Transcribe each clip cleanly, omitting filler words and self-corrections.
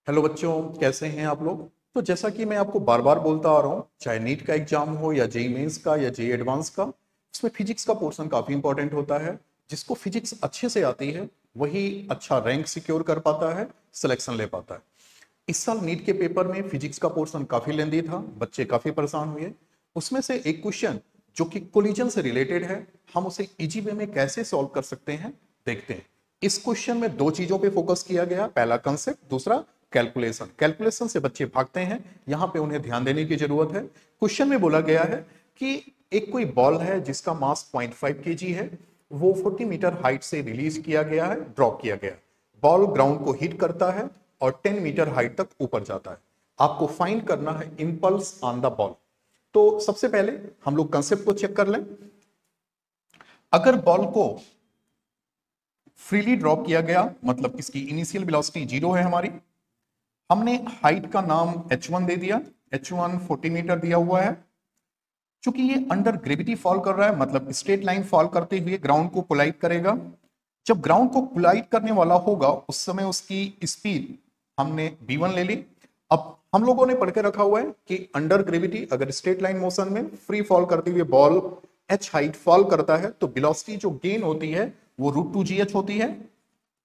Hello बच्चों, कैसे हैं आप लोग। तो जैसा कि मैं आपको बार बार बोलता आ रहा हूँ, चाहे नीट का एग्जाम हो या जेई मेंस का या जेई एडवांस का, उसमें फिजिक्स का पोर्शन काफी इंपॉर्टेंट होता है। जिसको फिजिक्स अच्छे से आती है वही अच्छा रैंक सिक्योर कर पाता है, सिलेक्शन ले पाता है। इस साल नीट के पेपर में फिजिक्स का पोर्शन काफी लेंदी था, बच्चे काफी परेशान हुए। उसमें से एक क्वेश्चन जो कि कोलिजन से रिलेटेड है, हम उसे इजी वे में कैसे सॉल्व कर सकते हैं, देखते हैं। इस क्वेश्चन में दो चीजों पे फोकस किया गया, पहला कंसेप्ट, दूसरा कैलकुलेशन। कैलकुलेशन से बच्चे भागते हैं, यहां पे उन्हें ध्यान देने की जरूरत है। क्वेश्चन में बोला गया है कि एक कोई बॉल है जिसका मास 0.5 kg है, वो 40 मीटर हाइट से रिलीज किया गया है, ड्रॉप किया गया है। बॉल ग्राउंड को हिट करता है और 10 मीटर हाइट तक ऊपर जाता है। आपको फाइंड करना है इंपल्स ऑन द बॉल। तो सबसे पहले हम लोग कंसेप्ट को चेक कर लें। अगर बॉल को फ्रीली ड्रॉप किया गया, मतलब इसकी इनिशियल वेलोसिटी 0 है हमारी, हमने हाइट का नाम h1 दे दिया, h1 40 मीटर दिया हुआ है। चूंकि ये अंडर ग्रेविटी फॉल कर रहा है, मतलब स्ट्रेट लाइन फॉल करते हुए ग्राउंड को कोलाइड करेगा। जब ग्राउंड को कोलाइड करने वाला होगा उस समय उसकी स्पीड हमने v1 ले ली। अब हम लोगों ने पढ़ के रखा हुआ है कि अंडर ग्रेविटी अगर स्ट्रेट लाइन मोशन में फ्री फॉल करते हुए बॉल h हाइट फॉल करता है तो वेलोसिटी जो गेन होती है वो √2gh होती है।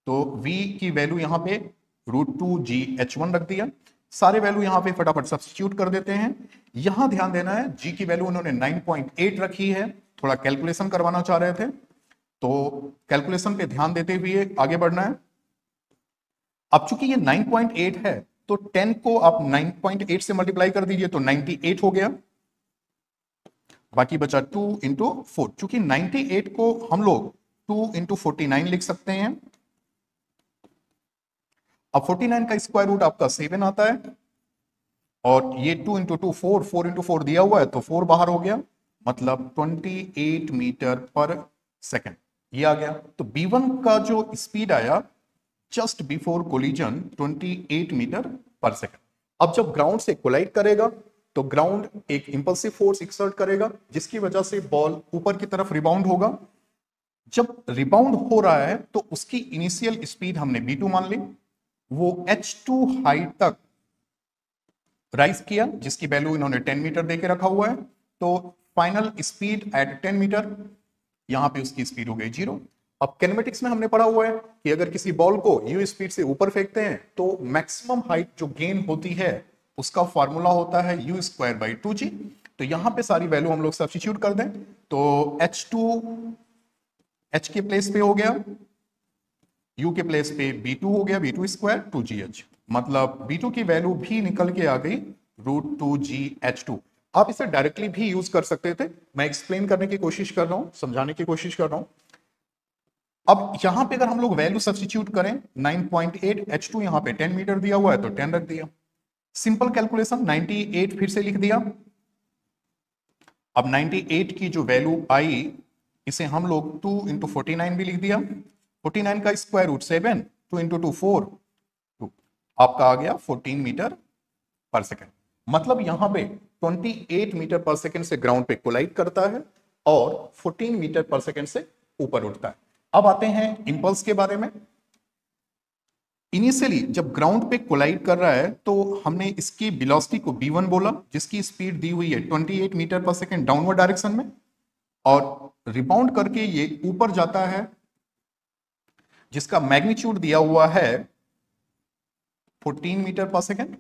तो v की वैल्यू यहां पे √2gh1 रख दिया। सारे वैल्यू यहां पे फटाफट सब्स्टिट्यूट कर देते हैं। यहां ध्यान देना है, g की वैल्यू उन्होंने 9.8 रखी है, थोड़ा कैलकुलेशन करवाना चाह रहे थे, तो कैलकुलेशन पे ध्यान देते हुए आगे बढ़ना है। अब चूंकि ये 9.8 है तो 10 को आप 9.8 से मल्टीप्लाई कर दीजिए तो 98 हो गया, बाकी बचा 2 इंटू 4। चूंकि 98 को हम लोग 2 इंटू 49 लिख सकते हैं। अब 49 का स्क्वायर रूट आपका 7 आता है, और ये 2 इंटू 2 4, 4 इंटू 4 दिया हुआ है तो 4 बाहर हो गया, मतलब 28 मीटर पर सेकेंड ये आ गया। तो B1 का जो स्पीड आया जस्ट बिफोर कोलिजन 28 मीटर पर सेकेंड। अब जब ग्राउंड से कोलाइड करेगा तो ग्राउंड एक इंपल्सिव फोर्स एक्सर्ट करेगा, जिसकी वजह से बॉल ऊपर की तरफ रिबाउंड होगा। जब रिबाउंड हो रहा है तो उसकी इनिशियल स्पीड हमने B2 मान ली, वो H2 हाइट तक राइज किया, जिसकी वैल्यू इन्होंने 10 मीटर देके रखा हुआ है। तो फाइनल स्पीड एट 10 मीटर, यहां पे उसकी स्पीड हो गई 0। अब कैनेमेटिक्स में हमने पढ़ा हुआ है कि अगर किसी बॉल को यू स्पीड से ऊपर फेंकते हैं तो मैक्सिमम हाइट जो गेन होती है उसका फॉर्मूला होता है u²/2g। तो यहां पे सारी वैल्यू हम लोग सब्स्टिट्यूट कर दें तो h2 h के प्लेस पे हो गया, u के प्लेस पे b2 हो गया, b2² 2gh, मतलब b2 की वैल्यू भी निकल के आ गई √2gh2। आप इसे डायरेक्टली भी यूज कर सकते थे, मैं एक्सप्लेन करने की कोशिश कर रहा हूं, समझाने की कोशिश कर रहा हूं। अब यहां पे अगर हम लोग वैल्यू सब्स्टिट्यूट करें 9.8, h2 यहां पे 10 मीटर दिया हुआ है तो 10 रख दिया। सिंपल कैलकुलेशन, 98 फिर से लिख दिया। अब 98 की जो वैल्यू आई इसे हम लोग 2 इंटू 49 भी लिख दिया। 49 का स्क्वायर रूट 7, 2 इंटू 2 4, 2, आपका आ गया 14 मीटर पर सेकेंड। मतलब यहां पे 28 मीटर पर सेकेंड से ग्राउंड पे कोलाइड करता है और 14 मीटर पर सेकेंड से ऊपर उठता है। अब आते हैं इंपल्स के बारे में। इनिशियली जब ग्राउंड पे कोलाइड कर रहा है तो हमने इसकी वेलोसिटी को v1 बोला, जिसकी स्पीड दी हुई है 28 मीटर पर सेकेंड डाउनवर्ड डायरेक्शन में, और रिबाउंड करके ये ऊपर जाता है जिसका मैग्नीट्यूड दिया हुआ है 14 मीटर पर सेकेंड।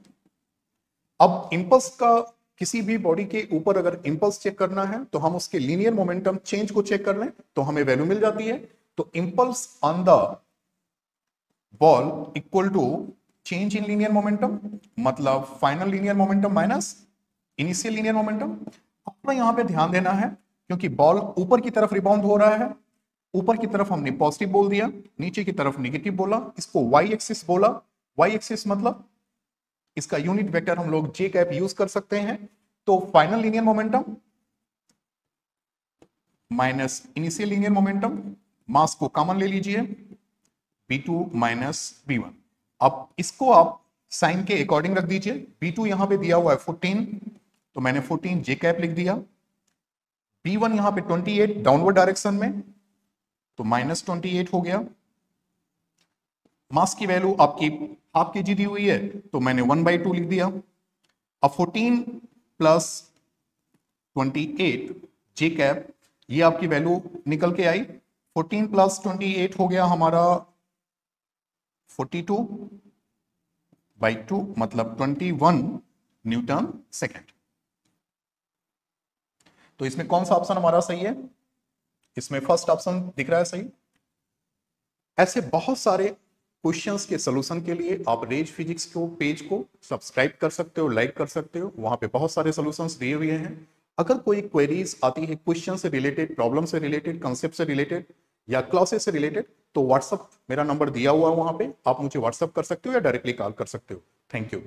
अब इंपल्स का किसी भी बॉडी के ऊपर अगर इंपल्स चेक करना है तो हम उसके लीनियर मोमेंटम चेंज को चेक कर लें तो हमें वैल्यू मिल जाती है। तो impulse on the ball equal to change in linear momentum, मतलब final linear momentum minus initial linear momentum. अपना यहां पे ध्यान देना है क्योंकि बॉल ऊपर की तरफ रिबाउंड हो रहा है, ऊपर की तरफ हमने पॉजिटिव बोल दिया, नीचे की तरफ नेगेटिव बोला, इसको वाई एक्सिस बोला। वाई एक्सिस मतलब इसका यूनिट वेक्टर हम लोग जे कैप यूज कर सकते हैं। तो final linear momentum minus initial linear momentum, mass को कॉमन ले लीजिए, b2 माइनस b1। अब इसको आप साइन के अकॉर्डिंग रख दीजिए। b2 यहां पे दिया हुआ है 14, तो मैंने 14 जे कैप लिख दिया। b1 यहां पे 28 डाउनवर्ड डायरेक्शन में, तो -28 हो गया। मास की वैल्यू आपकी हाफ के जी दी हुई है, तो मैंने 1/2 लिख दिया। अब 14 प्लस 28 जे कैप, ये आपकी वैल्यू निकल के आई। 14 प्लस 28 हो गया हमारा 42/2, मतलब 21 न्यूटन सेकेंड। तो इसमें कौन सा ऑप्शन हमारा सही है? इसमें फर्स्ट ऑप्शन दिख रहा है सही। ऐसे बहुत सारे क्वेश्चंस के सॉल्यूशन के लिए आप रेज फिजिक्स को पेज को सब्सक्राइब कर सकते हो, लाइक कर सकते हो, वहां पे बहुत सारे सॉल्यूशंस दिए हुए हैं। अगर कोई क्वेरीज आती है क्वेश्चन से रिलेटेड, प्रॉब्लम से रिलेटेड, कंसेप्ट से रिलेटेड या क्लासेस से रिलेटेड, तो व्हाट्सअप मेरा नंबर दिया हुआ है, वहां पे आप मुझे व्हाट्सअप कर सकते हो या डायरेक्टली कॉल कर सकते हो। Thank you.